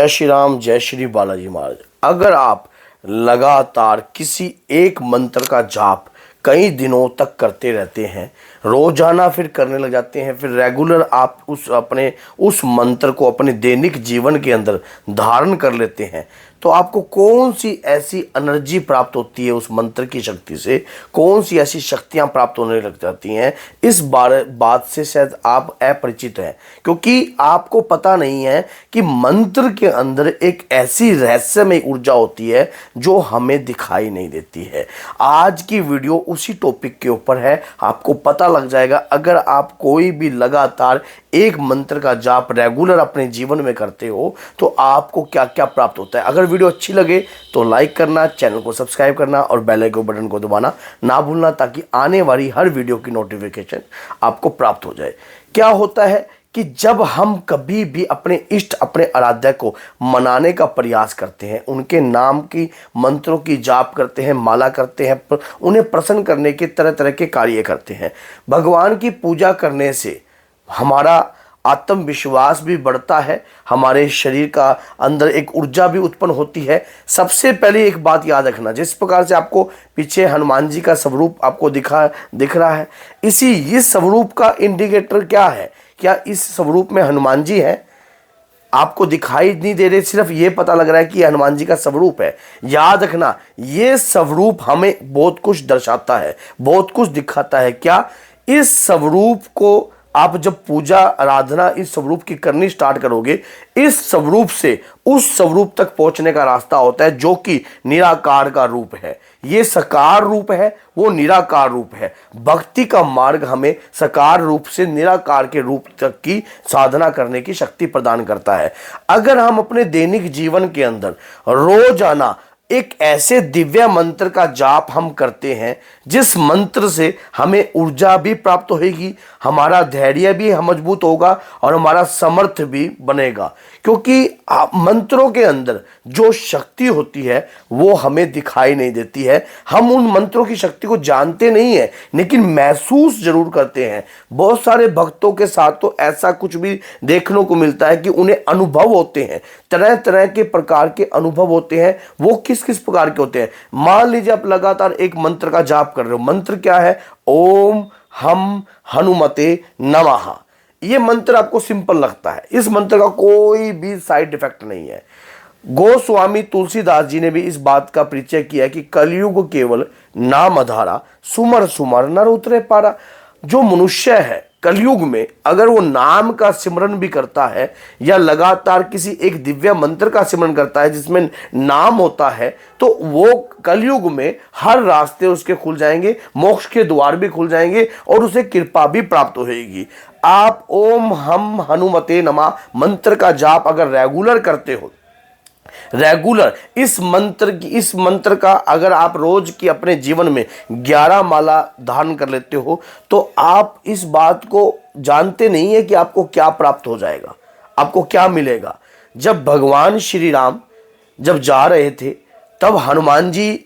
जय श्री राम, जय श्री बालाजी महाराज। अगर आप लगातार किसी एक मंत्र का जाप कई दिनों तक करते रहते हैं, रोजाना फिर करने लग जाते हैं, फिर रेगुलर आप उस मंत्र को अपने दैनिक जीवन के अंदर धारण कर लेते हैं, तो आपको कौन सी ऐसी एनर्जी प्राप्त होती है उस मंत्र की शक्ति से, कौन सी ऐसी शक्तियां प्राप्त होने लग जाती हैं, इस बात से शायद आप अपरिचित हैं, क्योंकि आपको पता नहीं है कि मंत्र के अंदर एक ऐसी रहस्यमय ऊर्जा होती है जो हमें दिखाई नहीं देती है। आज की वीडियो उसी टॉपिक के ऊपर है, आपको पता लग जाएगा। अगर आप कोई भी लगातार एक मंत्र का जाप रेगुलर अपने जीवन में करते हो तो आपको क्या क्या प्राप्त होता है। अगर वीडियो अच्छी लगे तो लाइक करना, चैनल को सब्सक्राइब करना और बेल आइकन बटन को दबाना ना भूलना, ताकि आने वाली हर वीडियो की नोटिफिकेशन आपको प्राप्त हो जाए। क्या होता है कि जब हम कभी भी अपने इष्ट, अपने आराध्य को मनाने का प्रयास करते हैं, उनके नाम की मंत्रों की जाप करते हैं, माला करते हैं, उन्हें प्रसन्न करने के तरह तरह के कार्य करते हैं, भगवान की पूजा करने से हमारा आत्मविश्वास भी बढ़ता है, हमारे शरीर का अंदर एक ऊर्जा भी उत्पन्न होती है। सबसे पहले एक बात याद रखना, जिस प्रकार से आपको पीछे हनुमान जी का स्वरूप आपको दिख रहा है, इस स्वरूप का इंडिकेटर क्या है? क्या इस स्वरूप में हनुमान जी हैं? आपको दिखाई नहीं दे रहे, सिर्फ ये पता लग रहा है कि हनुमान जी का स्वरूप है। याद रखना, ये स्वरूप हमें बहुत कुछ दर्शाता है, बहुत कुछ दिखाता है। क्या इस स्वरूप को आप जब पूजा आराधना इस स्वरूप की करनी स्टार्ट करोगे, इस स्वरूप से उस स्वरूप तक पहुंचने का रास्ता होता है जो कि निराकार का रूप है। ये साकार रूप है, वो निराकार रूप है। भक्ति का मार्ग हमें साकार रूप से निराकार के रूप तक की साधना करने की शक्ति प्रदान करता है। अगर हम अपने दैनिक जीवन के अंदर रोजाना एक ऐसे दिव्य मंत्र का जाप हम करते हैं जिस मंत्र से हमें ऊर्जा भी प्राप्त होगी, हमारा धैर्य भी मजबूत होगा और हमारा समर्थ भी बनेगा, क्योंकि मंत्रों के अंदर जो शक्ति होती है वो हमें दिखाई नहीं देती है। हम उन मंत्रों की शक्ति को जानते नहीं है, लेकिन महसूस जरूर करते हैं। बहुत सारे भक्तों के साथ तो ऐसा कुछ भी देखने को मिलता है कि उन्हें अनुभव होते हैं, तरह तरह के प्रकार के अनुभव होते हैं। वो किस किस प्रकार के होते हैं? मान लीजिए आप लगातार एक मंत्र का जाप कर रहे हो। मंत्र क्या है? ओम हम हनुमते नमः। ये मंत्र आपको सिंपल लगता है, इस मंत्र का कोई भी साइड इफेक्ट नहीं है। गोस्वामी तुलसीदास जी ने भी इस बात का परिचय किया कि कलयुग केवल नाम आधारा, सुमर सुमर नर उतरे पारा। जो मनुष्य है कलयुग में, अगर वो नाम का सिमरन भी करता है या लगातार किसी एक दिव्य मंत्र का सिमरन करता है जिसमें नाम होता है, तो वो कलयुग में हर रास्ते उसके खुल जाएंगे, मोक्ष के द्वार भी खुल जाएंगे और उसे कृपा भी प्राप्त होगी। आप ओम हम हनुमते नमः मंत्र का जाप अगर रेगुलर करते हो, रेगुलर इस मंत्र का अगर आप रोज की अपने जीवन में 11 माला धारण कर लेते हो, तो आप इस बात को जानते नहीं है कि आपको क्या प्राप्त हो जाएगा, आपको क्या मिलेगा। जब भगवान श्री राम जब जा रहे थे, तब हनुमान जी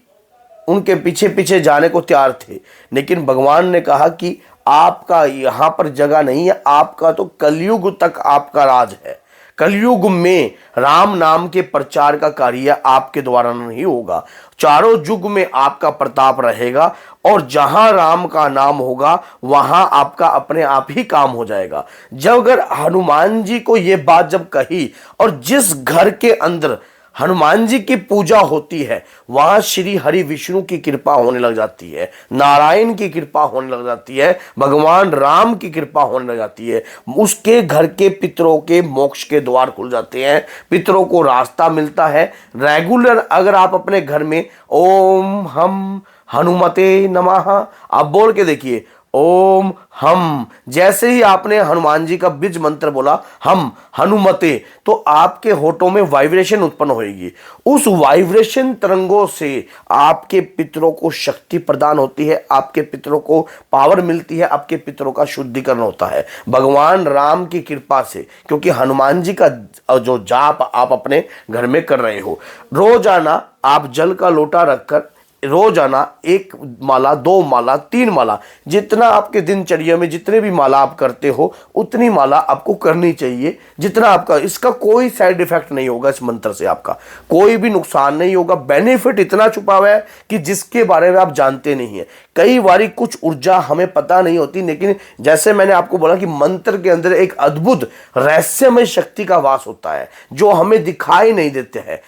उनके पीछे पीछे जाने को तैयार थे, लेकिन भगवान ने कहा कि आपका यहां पर जगह नहीं है, आपका तो कलयुग तक आपका राज है। कलयुग में राम नाम के प्रचार का कार्य आपके द्वारा नहीं होगा, चारों युग में आपका प्रताप रहेगा और जहां राम का नाम होगा वहां आपका अपने आप ही काम हो जाएगा। जब अगर हनुमान जी को यह बात जब कही और जिस घर के अंदर हनुमान जी की पूजा होती है वहां श्री हरि विष्णु की कृपा होने लग जाती है, नारायण की कृपा होने लग जाती है, भगवान राम की कृपा होने लग जाती है। उसके घर के पितरों के मोक्ष के द्वार खुल जाते हैं, पितरों को रास्ता मिलता है। रेगुलर अगर आप अपने घर में ओम हम हनुमते नमः आप बोल के देखिए, ओम हम, जैसे ही आपने हनुमान जी का बीज मंत्र बोला हम हनुमते, तो आपके होठों में वाइब्रेशन उत्पन्न होगी। उस वाइब्रेशन तरंगों से आपके पितरों को शक्ति प्रदान होती है, आपके पितरों को पावर मिलती है, आपके पितरों का शुद्धिकरण होता है भगवान राम की कृपा से, क्योंकि हनुमान जी का जो जाप आप अपने घर में कर रहे हो। रोजाना आप जल का लोटा रखकर रोजाना 1 माला, 2 माला, 3 माला, जितना आपके दिनचर्या में जितने भी माला आप करते हो उतनी माला आपको करनी चाहिए। जितना आपका, इसका कोई साइड इफेक्ट नहीं होगा, इस मंत्र से आपका कोई भी नुकसान नहीं होगा। बेनिफिट इतना छुपा हुआ है कि जिसके बारे में आप जानते नहीं है। कई बारी कुछ ऊर्जा हमें पता नहीं होती, लेकिन जैसे मैंने आपको बोला कि मंत्र के अंदर एक अद्भुत रहस्यमय शक्ति का वास होता है जो हमें दिखाई नहीं देते हैं।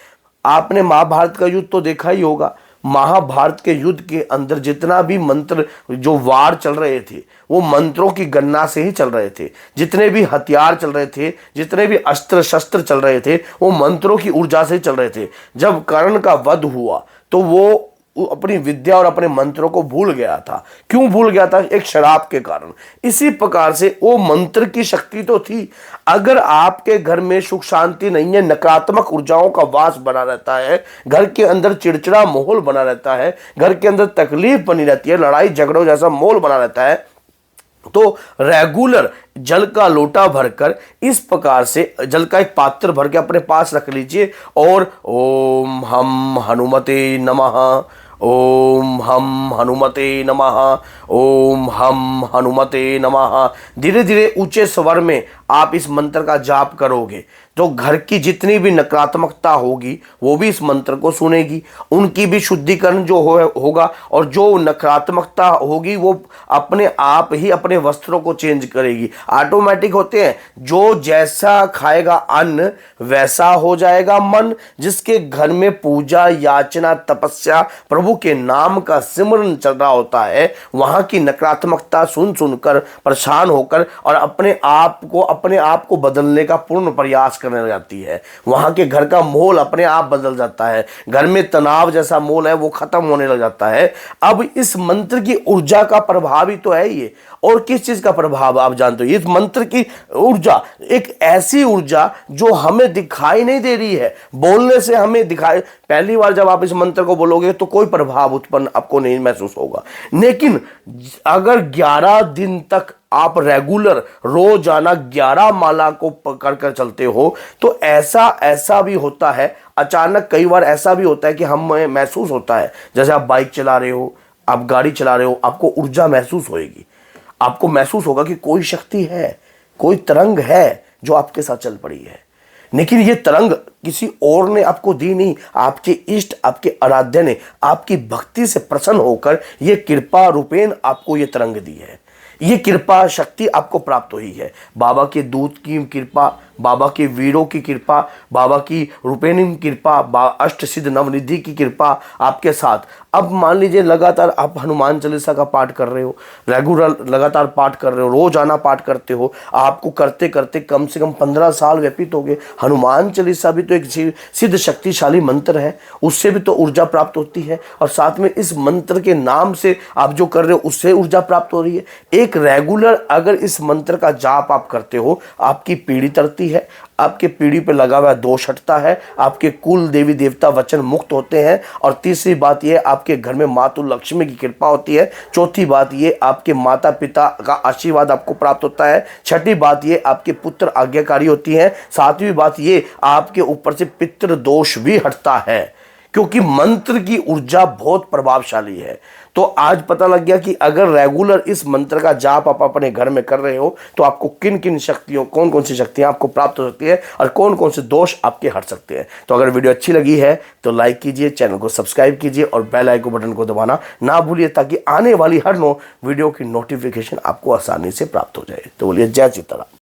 आपने महाभारत का युद्ध तो देखा ही होगा। महाभारत के युद्ध के अंदर जितना भी मंत्र, जो वार चल रहे थे, वो मंत्रों की गणना से ही चल रहे थे। जितने भी हथियार चल रहे थे, जितने भी अस्त्र शस्त्र चल रहे थे, वो मंत्रों की ऊर्जा से ही चल रहे थे। जब कर्ण का वध हुआ तो वो अपनी विद्या और अपने मंत्रों को भूल गया था। क्यों भूल गया था? एक शराब के कारण। इसी प्रकार से वो मंत्र की शक्ति तो थी। अगर आपके घर में सुख शांति नहीं है, नकारात्मक ऊर्जाओं का वास बना रहता है, घर के अंदर चिड़चिड़ा माहौल बना रहता है, घर के अंदर तकलीफ बनी रहती है, लड़ाई झगड़ों जैसा माहौल बना रहता है, तो रेगुलर जल का लोटा भरकर, इस प्रकार से जल का एक पात्र भर के अपने पास रख लीजिए और ओम हम हनुमते नमः, ओम हम हनुमते नमः, ओम हम हनुमते नमः, धीरे धीरे ऊंचे स्वर में आप इस मंत्र का जाप करोगे तो घर की जितनी भी नकारात्मकता होगी वो भी इस मंत्र को सुनेगी, उनकी भी शुद्धिकरण जो होगा, और जो नकारात्मकता होगी वो अपने आप ही अपने वस्त्रों को चेंज करेगी। ऑटोमेटिक होते हैं, जो जैसा खाएगा अन्न वैसा हो जाएगा मन। जिसके घर में पूजा याचना तपस्या प्रभु के नाम का सिमरन चल रहा होता है, वहां की नकारात्मकता सुन सुनकर परेशान होकर और अपने आप को बदलने का पूर्ण प्रयास करने लग जाती है। वहां के घर का माहौल अपने आप बदल जाता है। घर में तनाव जैसा माहौल है वो खत्म होने लग जाता है। अब इस मंत्र की ऊर्जा का प्रभाव ही तो है ये। और किस चीज का प्रभाव आप जानते हो? इस मंत्र की ऊर्जा एक ऐसी ऊर्जा जो हमें दिखाई नहीं दे रही है, बोलने से हमें दिखाई। पहली बार जब आप इस मंत्र को बोलोगे तो कोई प्रभाव उत्पन्न आपको नहीं महसूस होगा, लेकिन अगर 11 दिन तक आप रेगुलर रोजाना 11 माला को पकड़ कर चलते हो तो ऐसा भी होता है। अचानक कई बार ऐसा भी होता है कि हमें महसूस होता है, जैसे आप बाइक चला रहे हो, आप गाड़ी चला रहे हो, आपको ऊर्जा महसूस होएगी। आपको महसूस होगा कि कोई शक्ति है, कोई तरंग है जो आपके साथ चल पड़ी है। लेकिन ये तरंग किसी और ने आपको दी नहीं, आपके इष्ट, आपके आराध्य ने आपकी भक्ति से प्रसन्न होकर ये कृपा रूपेण आपको ये तरंग दी है। ये कृपा शक्ति आपको प्राप्त हुई है। बाबा के दूत की कृपा, बाबा के वीरों की कृपा, बाबा की रूपेणी कृपा, अष्ट सिद्ध नवनिधि की कृपा आपके साथ। अब मान लीजिए लगातार आप हनुमान चालीसा का पाठ कर रहे हो, रेगुलर लगातार पाठ कर रहे हो, रोजाना पाठ करते हो, आपको करते करते कम से कम 15 साल व्यतीत हो गए। हनुमान चालीसा भी तो एक सिद्ध शक्तिशाली मंत्र है, उससे भी तो ऊर्जा प्राप्त होती है, और साथ में इस मंत्र के नाम से आप जो कर रहे हो उससे ऊर्जा प्राप्त हो रही है। एक रेगुलर अगर इस मंत्र का जाप आप करते हो, आपकी पीढ़ी तरती है, आपके पीढ़ी पे लगा हुआ दोष हटता है, आपके कुल देवी देवता वचन मुक्त होते हैं, और तीसरी बात यह आपके घर में मातु लक्ष्मी की कृपा होती है। चौथी बात ये आपके माता पिता का आशीर्वाद आपको प्राप्त होता है। छठी बात ये आपके पुत्र आज्ञाकारी होती है। सातवीं बात ये आपके ऊपर से पितृ दोष भी हटता है, क्योंकि मंत्र की ऊर्जा बहुत प्रभावशाली है। तो आज पता लग गया कि अगर रेगुलर इस मंत्र का जाप आप अपने घर में कर रहे हो तो आपको किन किन शक्तियों, कौन कौन सी शक्तियां आपको प्राप्त हो सकती है और कौन कौन से दोष आपके हट सकते हैं। तो अगर वीडियो अच्छी लगी है तो लाइक कीजिए, चैनल को सब्सक्राइब कीजिए और बेल आइकन बटन को दबाना ना भूलिए, ताकि आने वाली हर वीडियो की नोटिफिकेशन आपको आसानी से प्राप्त हो जाए। तो बोलिए जय सीताराम।